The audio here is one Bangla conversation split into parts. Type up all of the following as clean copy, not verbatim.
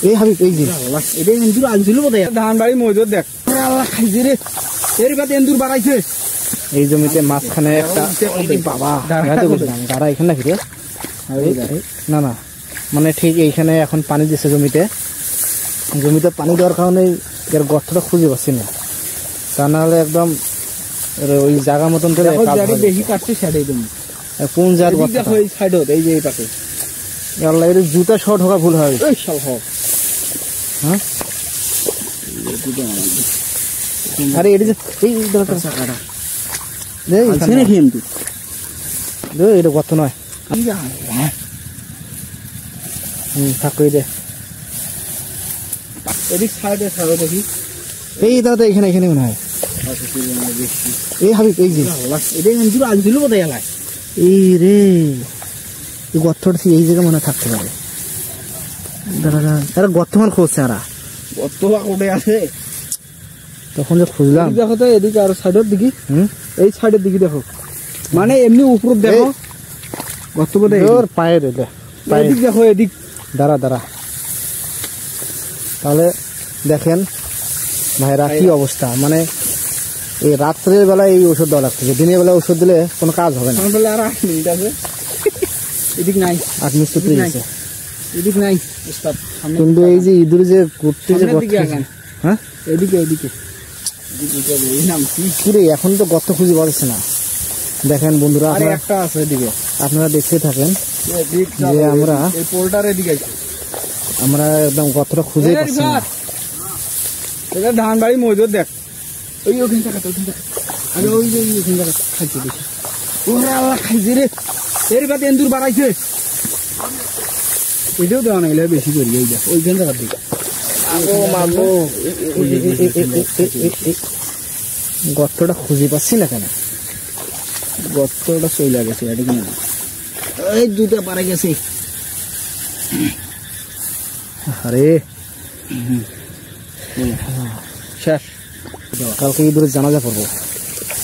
এই হাবিব এই যে এটা এন্দুর আনছিল বোধহয় ধান বাড়ি মজুর দেখ আল্লাহ খাইছে রে এর বাদ এন্দুর বাড়াইছে এই জমিতে মাঝখানে একটা বাবা গাড়া এখানে নাকি রে না না মানে ঠিক এইখানে এখন পানি দিচ্ছে জমিতে পানি দেওয়ার কারণে এর গর্তটা খুঁজে পাচ্ছি না তা নাহলে একদম ওই জায়গা মতন বেশি কাটছে সাইডে কোন জায়গার দেখো এই সাইড এই যে এই পাশে আল্লাহ এর জুতা শর্ট ঢোকা ভুল হয় হ্যাঁ আরে এটা যে এই চাকাটা এটা গর্ত নয় থাকো দে এদিক সাইডে ছাড়ো দেখি এই দাদা এখানে এখানে মনে হয় এই হাবিব এই যে এটা এন্দুর আনছিল বোধহয় এলাকায় এই রে এই গর্তটা এই জায়গায় মনে থাকতে পারে দাদা গর্ত মান খুঁজছে আরা গর্ত কোটে আছে তখন যে খুঁজলাম দেখো তো এদিকে আর সাইডের দিকে এই সাইডের দিকে দেখো মানে এমনি উপর দেখো গর্ত বোধ পায়ে রে এদিক দেখো এদিক দাঁড়া তাহলে দেখেন ভাইরা কি অবস্থা মানে এই রাত্রের বেলায় এই ওষুধ দেওয়া লাগতেছে দিনের বেলা ওষুধ দিলে কোনো কাজ হবে না আর 8 মিনিট আছে এদিক নাই 8 মিনিট তো গেছে এদিক নাই কিন্তু এই যে ইঁদুর যে ঘুরতে যে হ্যাঁ এদিকে এখন তো গর্ত খুঁজে পাচ্ছে না দেখেন বন্ধুরা একটা আছে এদিকে আপনারা দেখতে থাকেন যে আমরা এই পোলটার এদিকে আমরা একদম গর্তটা খুঁজে পাচ্ছি না এটা ধান বাড়ি মজুর দেখ ওই ওখানে আগে ওই যে ওখানে খাইছে দেখি ওরে আল্লাহ খাইছে রে এর বাদ এন্দুর বাড়াইছে এটাও দেওয়া না গেলে বেশি করি এই দেখ ওইখান জায়গার দিকে গর্তটা খুঁজে পাচ্ছি না কেন গর্তটা চলে গেছে এটা কিনা এই দুটা পারে গেছে আরে শেষ কালকে ইঁদুরের জানাজা পড়বো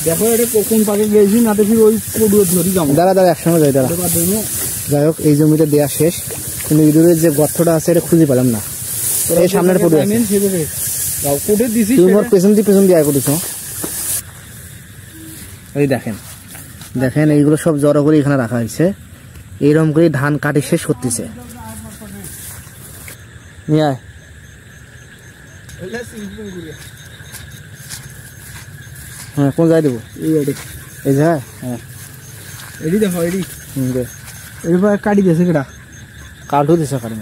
দেখো এটা কোন পাকে গেছি না দেখি ওই পড়ুয়া ধরি যাবো দাঁড়া একসঙ্গে যাই দাঁড়া যাই হোক এই জমিতে দেওয়া শেষ কিন্তু ইঁদুরের যে গর্তটা আছে এটা খুঁজে পেলাম না এই সামনের পড়ে পেছন দিয়ে আয় করেছ এই দেখেন এইগুলো সব জড়ো করে এখানে রাখা হয়েছে এইরকম করে ধান কাটি শেষ করতেছে হ্যাঁ কোন যাই দেবো এই যে হ্যাঁ এডি দেখো এডি এবার কাটি দিয়েছে কেটা কাঠও দিছে কাটি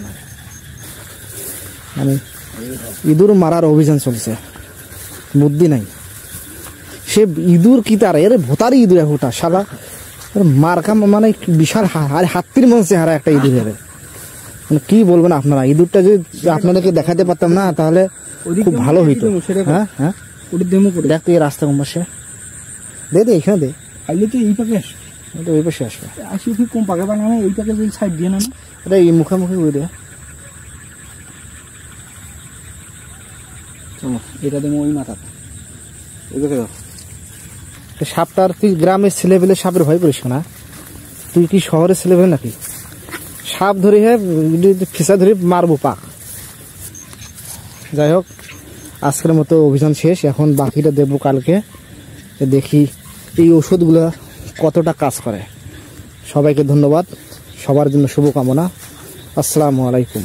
মানে ইঁদুর মারার অভিযান চলছে বুদ্ধি নাই সে ইঁদুর কি তার এর ভোতারই ইঁদুর একটা শালা মারকা মানে বিশাল হাতির মঞ্চে হারা একটা ইঁদুর হবে মানে কি বলবেন আপনারা ইঁদুরটা যদি আপনাদেরকে দেখাতে পারতাম না তাহলে খুব ভালো হইতো হ্যাঁ হ্যাঁ দেখ তুই রাস্তা কম পাশে দে এখানে দে আইলে তো এই পাকে আসবে ওই পাশে আসবে আসি কি কম পাকে বানানো এই পাকে যদি সাইড দিয়ে না এটা এই মুখামুখি করে দে চলো এটা দেবো ওই মাথা সাপটার তুই গ্রামের ছেলেপেলে সাপের ভয় করিস না তুই কি শহরের ছেলেপেলে নাকি সাপ ধরে ফেসা ধরে মারবো পাক যাই হোক আজকের মতো অভিযান শেষ এখন বাকিটা দেবো কালকে দেখি এই ওষুধগুলো কতটা কাজ করে সবাইকে ধন্যবাদ সবার জন্য শুভকামনা আসসালামু আলাইকুম